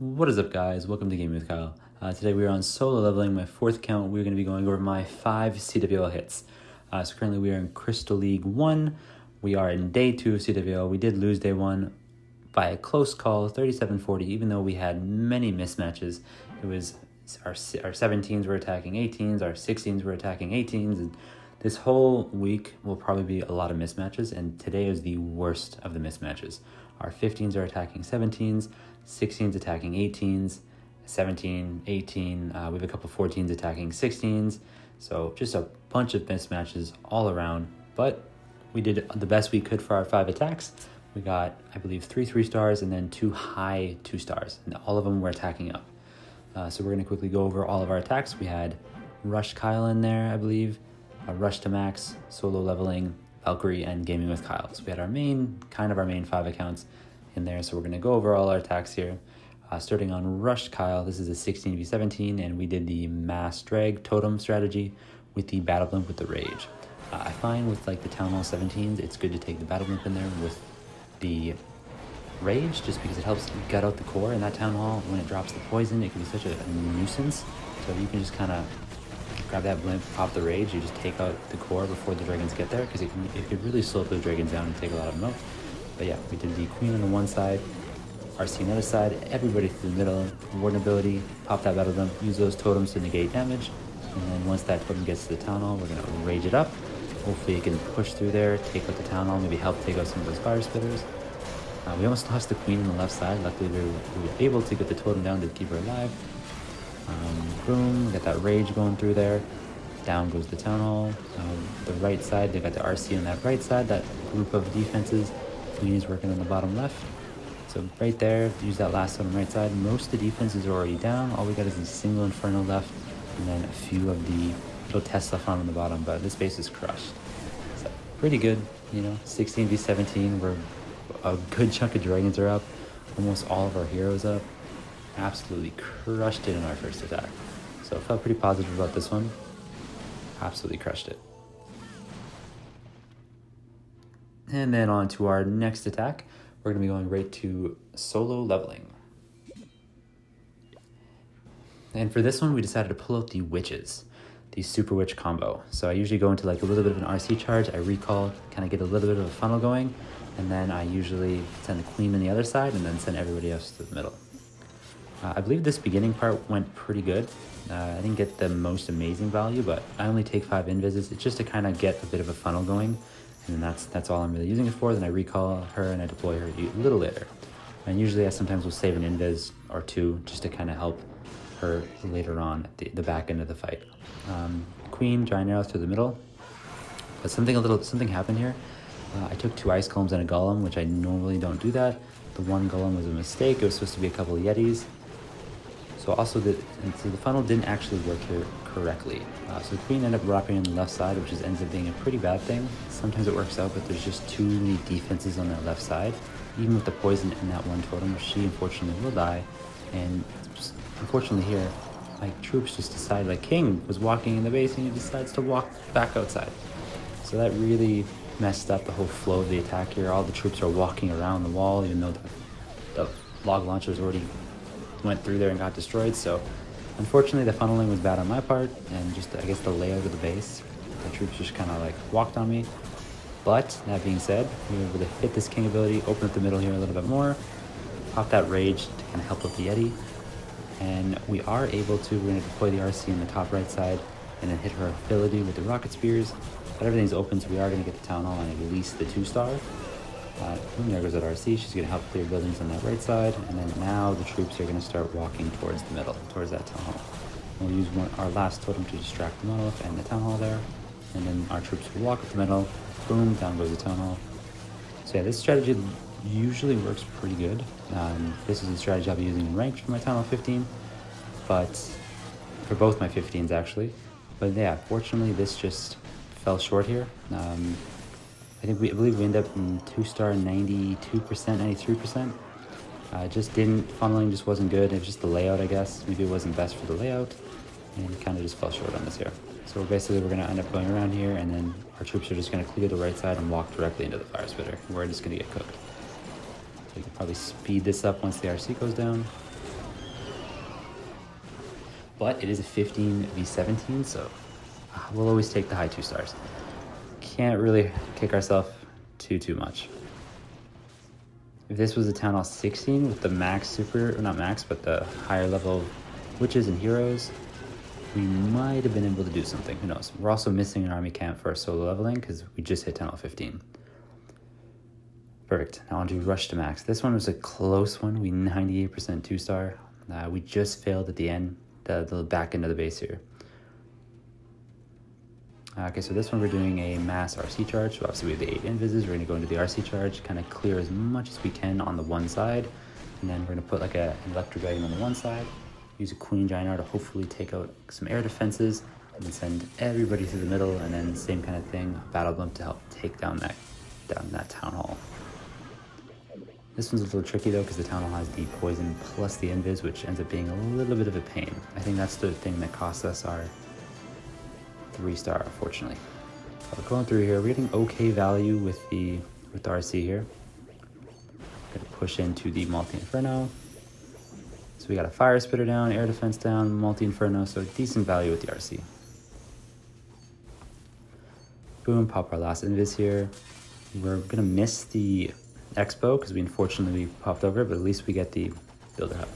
What is up, guys? Welcome to Gaming with Kyle. Today we are on solo leveling, my fourth count. We're going to be going over my 5 CWL hits. So currently we are in Crystal League 1. We are in day 2 of CWL. We did lose day 1 by a close call, 37-40, even though we had many mismatches. It was our 17s were attacking 18s, our 16s were attacking 18s, and this whole week will probably be a lot of mismatches, and today is the worst of the mismatches. Our 15s are attacking 17s, 16s attacking 18s, 17, 18, we have a couple 14s attacking 16s, so just a bunch of mismatches all around, but we did the best we could for our 5 attacks. We got, I believe, 3 3-stars and then 2 high 2-stars, and all of them were attacking up. So we're going to quickly go over all of our attacks. We had Rush Kyle in there, I believe, Rush to Max, Solo Leveling, Valkyrie, and Gaming with Kyle. So we had our main 5 accounts in there. So we're going to go over all our attacks here. Starting on Rush Kyle, this is a 16v17, and we did the mass drag totem strategy with the Battle Blimp with the Rage. I find with like the Town Hall 17s, it's good to take the Battle Blimp in there with the Rage, just because it helps gut out the core. In that Town Hall, when it drops the poison, it can be such a nuisance. So you can just kind of grab that blimp, pop the Rage, you just take out the core before the dragons get there, because it could really slow the dragons down and take a lot of them out. But yeah, we did the Queen on the one side, RC on the other side, everybody through the middle, Warden ability, pop that Battle Blimp, use those totems to negate damage, and then once that totem gets to the Town Hall, we're going to Rage it up. Hopefully it can push through there, take out the Town Hall, maybe help take out some of those Fire Spitters. We almost lost the Queen on the left side. Luckily we were able to get the totem down to keep her alive. Boom, got that Rage going through there. Down goes the Town Hall. The right side, they got the RC on that right side, that group of defenses. Queen is working on the bottom left. So right there, use that last one on the right side. Most of the defenses are already down. All we got is a single Inferno left, and then a few of the little Tesla farm on the bottom, but this base is crushed. So pretty good, 16v17, we're a good chunk of dragons are up. Almost all of our heroes up. Absolutely crushed it in our first attack. So I felt pretty positive about this one. Absolutely crushed it. And then on to our next attack. We're going to be going right to solo leveling. And for this one, we decided to pull out the Witches, the Super Witch combo. So I usually go into like a little bit of an RC charge. I recall, kind of get a little bit of a funnel going. And then I usually send the Queen on the other side and then send everybody else to the middle. I believe this beginning part went pretty good. I didn't get the most amazing value, but I only take 5 invises. It's just to kind of get a bit of a funnel going. And that's all I'm really using it for. Then I recall her and I deploy her a little later. And usually I sometimes will save an invis or 2 just to kind of help her later on at the back end of the fight. Queen, Giant Arrows through the middle. But something happened here. I took 2 Ice Golems and a Golem, which I normally don't do that. The one Golem was a mistake. It was supposed to be a couple of Yetis. So also the funnel didn't actually work here correctly. So the Queen ended up wrapping on the left side, which ends up being a pretty bad thing. Sometimes it works out, but there's just too many defenses on that left side. Even with the poison in that one totem, she unfortunately will die. And unfortunately here, my troops just decide, like King was walking in the base and he decides to walk back outside. So that really messed up the whole flow of the attack here. All the troops are walking around the wall, even though the log launchers already went through there and got destroyed. So unfortunately the funneling was bad on my part, and just I guess the layout of the base, the troops just kind of like walked on me. But that being said, we were able to hit this King ability, open up the middle here a little bit more, pop that Rage to kind of help with the Yeti, and we're going to deploy the RC in the top right side and then hit her ability with the Rocket Spears. But everything's open, so we are going to get the Town Hall and at least the 2-star. There goes that RC. She's going to help clear buildings on that right side, and then now the troops are going to start walking towards the middle, towards that Town Hall. We'll use our last totem to distract the Monolith and the Town Hall there, and then our troops will walk up the middle. Boom, down goes the Town Hall. So yeah, this strategy usually works pretty good. This is a strategy I'll be using in ranked for my Town Hall 15, but for both my 15s actually. But yeah, fortunately this just fell short here. I believe we ended up in 2-star 92%, 93%. Funneling just wasn't good. It was just the layout, I guess. Maybe it wasn't best for the layout, and it kind of just fell short on this here. So basically we're going to end up going around here, and then our troops are just going to clear the right side and walk directly into the Fire Spitter. We're just going to get cooked. So you can probably speed this up once the RC goes down. but it is a 15v17, so we'll always take the high 2 stars. Can't really kick ourselves too much. If this was a Town Hall 16 with the max super, or not max, but the higher level witches and heroes, we might have been able to do something. Who knows? We're also missing an army camp for our solo leveling because we just hit Town Hall 15. Perfect. Now on to Rush to Max. This one was a close one. We 98% 2-star. We just failed at the end, the back end of the base here. Okay, so this one we're doing a mass RC charge. So obviously we have the 8 invises. We're going to go into the RC charge, kind of clear as much as we can on the one side. And then we're going to put like an Electro Dragon on the one side. Use a Queen Giant to hopefully take out some air defenses. And then send everybody through the middle. And then same kind of thing, Battle Blimp to help take down that Town Hall. This one's a little tricky though because the Town Hall has the poison plus the invis, which ends up being a little bit of a pain. I think that's the thing that cost us our 3-star, unfortunately. So going through here, we're getting okay value with the RC here. Gonna push into the Multi Inferno. So we got a Fire Spitter down, Air Defense down, Multi Inferno, so decent value with the RC. Boom, pop our last invis here. We're gonna miss the Expo because we unfortunately popped over it, but at least we get the Builder Hub.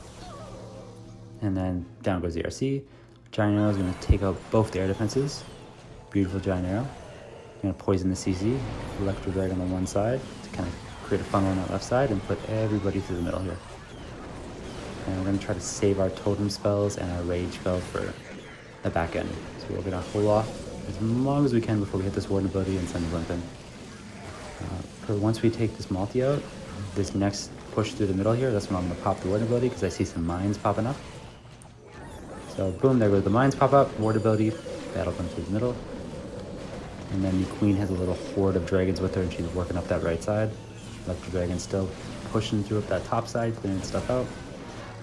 And then down goes the RC. Giant Arrow is going to take out both the air defenses. Beautiful Giant Arrow. Going to poison the CC. Electro Dragon on one side to kind of create a funnel on that left side and put everybody through the middle here. And we're going to try to save our totem spells and our rage spell for the back end. So we're going to hold off as long as we can before we hit this Warden ability and send the Blimp in. Once we take this multi out, this next push through the middle here, that's when I'm going to pop the Warden ability because I see some mines popping up. So boom, there goes the mines pop up, Ward ability, Battle Blimp through the middle. And then the Queen has a little horde of dragons with her and she's working up that right side. Electro Dragon still pushing through up that top side, clearing stuff out.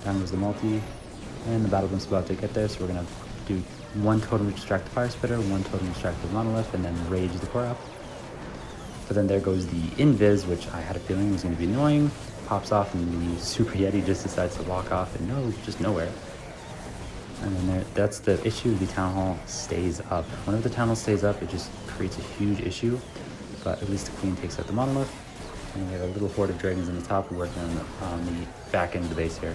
Down goes the multi, and the Battle Blimp's about to get there, so we're going to do one totem to distract the Fire Spitter, one totem to distract the Monolith, and then rage the core up. But then there goes the Invis, which I had a feeling was going to be annoying. Pops off and the Super Yeti just decides to walk off and just nowhere. And then that's the issue, the Town Hall stays up. Whenever the Town Hall stays up, it just creates a huge issue. But at least the Queen takes out the Monolith. And we have a little horde of dragons in the top working on the back end of the base here.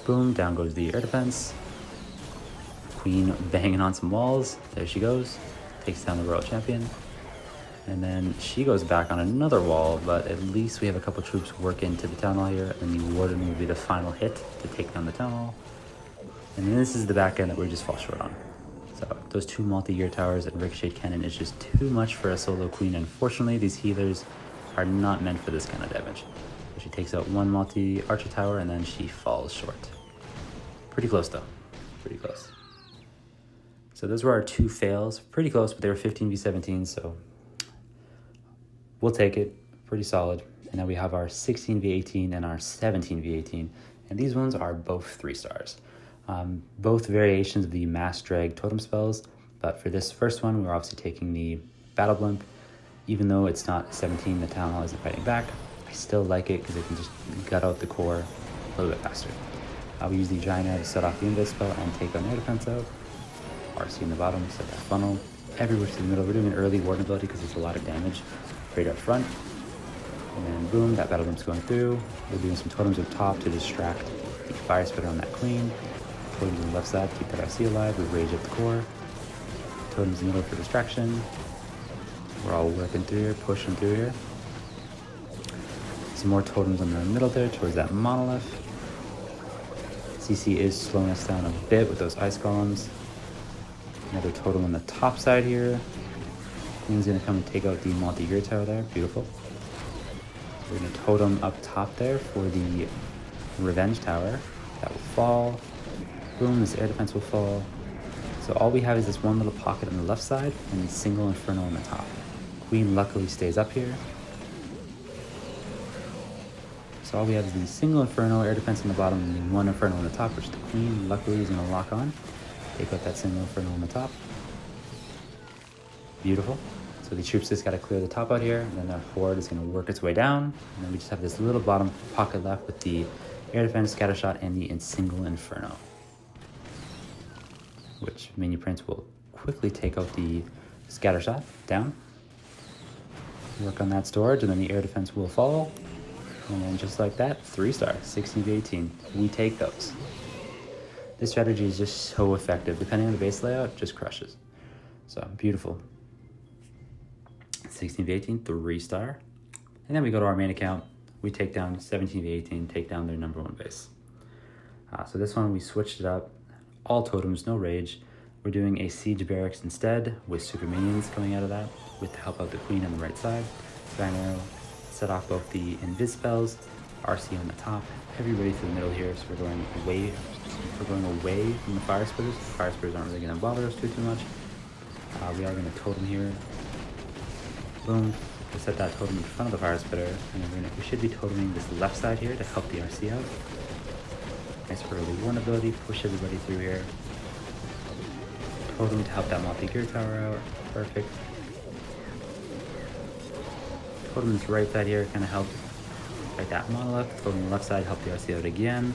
Boom, down goes the air defense. Queen banging on some walls. There she goes. Takes down the Royal Champion. And then she goes back on another wall, but at least we have a couple troops work into the Town Hall here, and the Warden will be the final hit to take down the Town Hall. And then this is the back end that we just fall short on. So those 2 multi-gear towers and Ricochet Cannon is just too much for a solo Queen. Unfortunately, these healers are not meant for this kind of damage. So she takes out 1 multi-archer tower, and then she falls short. Pretty close though, pretty close. So those were our 2 fails, pretty close, but they were 15v17, so we'll take it, pretty solid. And now we have our 16v18 and our 17v18. And these ones are both 3 stars. Both variations of the Mass Drag totem spells. But for this first one, we're obviously taking the Battle Blimp. Even though it's not 17, the Town Hall isn't fighting back. I still like it because it can just gut out the core a little bit faster. We use the Giant Arrow to set off the Invis spell and take on air defense out. RC in the bottom, set that funnel. Everywhere to the middle. We're doing an early Warden ability because it's a lot of damage right up front. And then boom, that Battle Blimp's going through. We're doing some totems up top to distract the Fire Spitter on that Queen. Totems on the left side, keep that RC alive. We rage up the core. Totems in the middle for distraction. We're all working through here, pushing through here. Some more totems on the middle there towards that Monolith. CC is slowing us down a bit with those ice columns. Another totem on the top side here. Queen's gonna come and take out the multi-gear tower there. Beautiful. We're gonna totem up top there for the Revenge Tower. That will fall. Boom, this air defense will fall. So all we have is this one little pocket on the left side and the single Inferno on the top. Queen luckily stays up here. So all we have is the single Inferno, air defense on the bottom, and the 1 Inferno on the top, which the Queen luckily is gonna lock on. Take out that single Inferno on the top. Beautiful. So the troops just got to clear the top out here, and then our horde is going to work its way down. And then we just have this little bottom pocket left with the air defense, scatter shot, and the single Inferno. which mini prints will quickly take out the scatter shot down. Work on that storage, and then the air defense will follow. And then just like that, 3-star, 16 to 18. We take those. This strategy is just so effective. Depending on the base layout, just crushes. So beautiful. 16 to 18, 3-star. And then we go to our main account. We take down 17 to 18, take down their number 1 base. So this one, we switched it up. All totems, no rage. We're doing a siege barracks instead with super minions coming out of that with to help out the queen on the right side. Divine arrow, set off both the invis spells, RC on the top, everybody to the middle here. So we're going away from the fire spitters. The fire spitters aren't really going to bother us too much. We are going to totem here. Boom. We'll set that totem in front of the fire spitter, and then we should be toteming this left side here to help the RC out. Nice early warn ability, push everybody through here. Totem to help that multi-gear tower out. Perfect. Totem's right side here kind of help fight that monolith. Totem left side help the RC out again.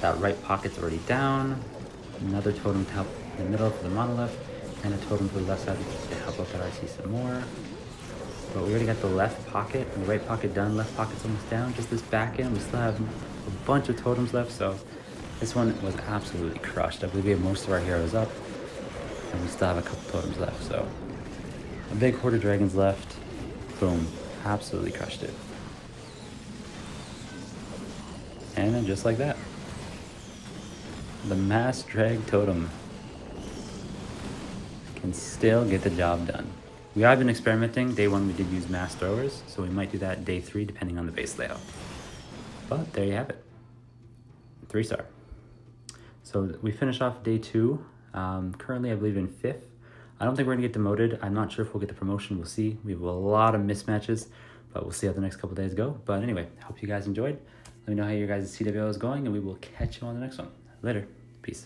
That right pocket's already down. Another totem to help in the middle for the monolith. And a totem for the left side to help out that RC some more. But we already got the left pocket and the right pocket done. Left pocket's almost down. Just this back end, we still have a bunch of totems left. So this one was absolutely crushed. I believe we have most of our heroes up. And we still have a couple totems left. So a big horde of dragons left. Boom. Absolutely crushed it. And then just like that, the mass drag totem can still get the job done. We have been experimenting. Day 1 we did use mass throwers, so we might do that day 3 depending on the base layout. But there you have it, 3-star. So we finished off day 2. Currently I believe in 5th. I don't think we're gonna get demoted. I'm not sure if we'll get the promotion, we'll see. We have a lot of mismatches, but we'll see how the next couple days go. But anyway, hope you guys enjoyed. Let me know how your guys' CWL is going, and we will catch you on the next one. Later, peace.